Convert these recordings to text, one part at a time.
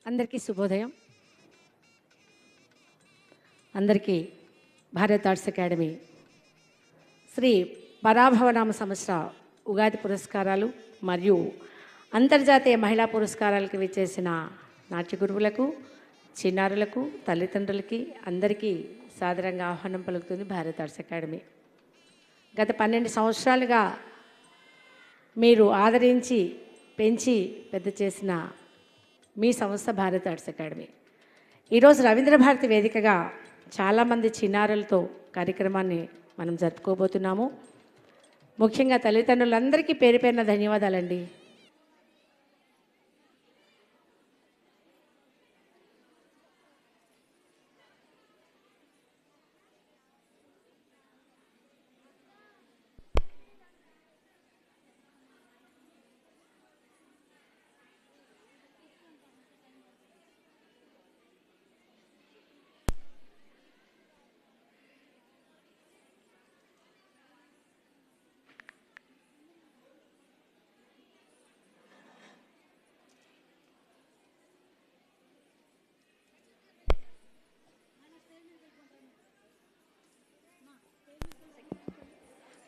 అందరికీ శుభోదయం. అందరికీ భారత్ ఆర్ట్స్ అకాడమీ శ్రీ పరాభవనామ సంవత్సర ఉగాది పురస్కారాలు మరియు అంతర్జాతీయ మహిళా పురస్కారాలకు విచ్చేసిన నాట్య గురువులకు, చిన్నారులకు, తల్లిదండ్రులకి అందరికీ సాదరంగా ఆహ్వానం పలుకుతుంది భారత్ ఆర్ట్స్ అకాడమీ. గత 12 సంవత్సరాలుగా మీరు ఆదరించి పెంచి పెద్ద చేసిన మీ సంస్థ భారత్ ఆర్ట్స్ అకాడమీ ఈరోజు రవీంద్ర భారతి వేదికగా చాలామంది చిన్నారులతో కార్యక్రమాన్ని మనం జరుపుకోబోతున్నాము. ముఖ్యంగా తల్లిదండ్రులందరికీ పేరు పేరున ధన్యవాదాలండి.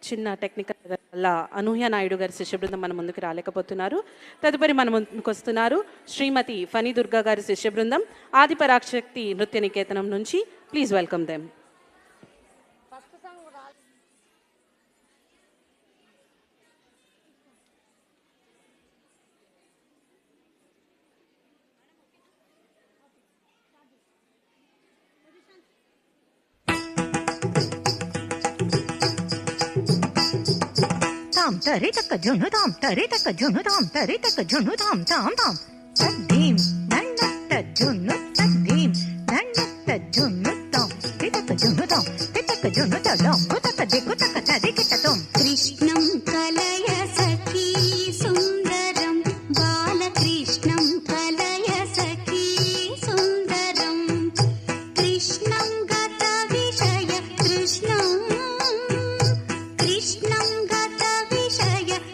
చిన్న టెక్నికల్ వల్ల అనూహ్య నాయుడు గారి శిష్య బృందం మన ముందుకు రాలేకపోతున్నారు. తదుపరి మన ముందుకు వస్తున్నారు శ్రీమతి ఫణి దుర్గా గారి శిష్య బృందం ఆదిపరాశక్తి నృత్య నికేతనం నుంచి. Please welcome them. तरे तक झुनु धाम तरे तक झुनु धाम तरे तक झुनु धाम धाम धाम तद्धीम नन्नत झुनु तद्धीम नन्नत झुनु धाम ते तक झुनु धाम ते तक झुनु धाम को तक देखो तक तरे के तम कृष्णं कलय सखी सुंदरम बालकृष्णं कलय सखी सुंदरम कृष्णं गत विषय कृष्णं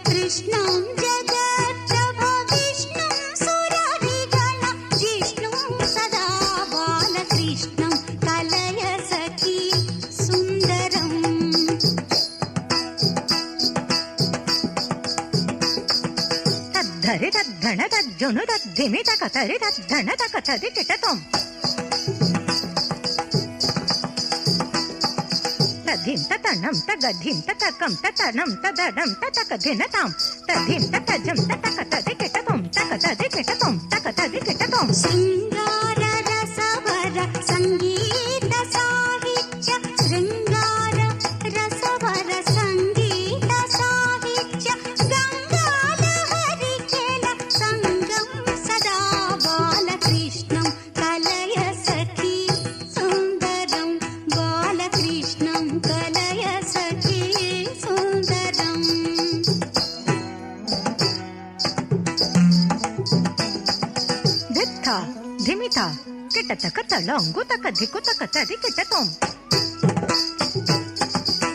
कृष्णं जगत्प्रभो विष्णुं सुररिगण जिष्णुं सदा बालकृष्णं कलय सखी सुन्दरम् तद्धरे तद्धण तज्जुनु तद्धिमि तक तरे तद्धण तक तदि किटतम् तद्धिं ततनं तगधिं ततकं ततनं तदनं ततकधिनतां तद्धिं ततजं ततक तदि किटतम् तक तदि किटतम् तक तदि किटतम् शृङ्गार रसवर संगीत साहित्य शृङ्गार रसवर संगीत साहित्य गङ्गालहरि खेल संगं सदा बालकृष्णं कलय सखी सुन्दरं बालकृष्णं कलय सखी सुन्दरम् धित्था धिमिता किटतक तलंगु तक धिकु तक तदि किटतम्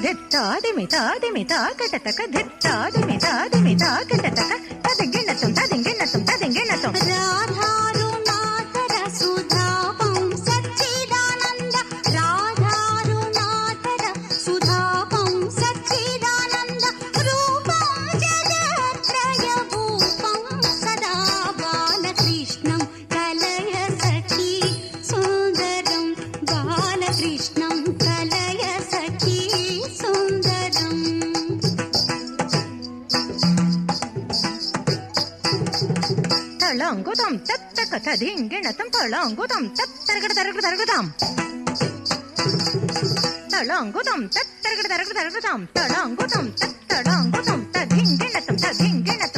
धित्ता धिमिता धिमिता किटतक धित्ता धिमिता धिमिता किटतक तदिंगिनतुं तदिंगिनतुं तदिंगिनतुं राधारुनाथर सुधापं सच्चिदानन्द राधारुनाथर सुधापं सच्चिदानन्द रूपं जगत्त्रयभूपं सदा बालकृष्णं कलय सखी सुन्दरं बालकृष्णं कलय सखी सुन्दरम् तळाङ्गुतं तत्तक तदिंगिणतं तळाङ्गुतं तत्तरगड तरगड तरगडां तळाङ्गुतं तत्तरगड तरगड तरगडां तळाङ्गुतं तत्तळाङ्गुतं तदिंगिणतं तदिंगिणतं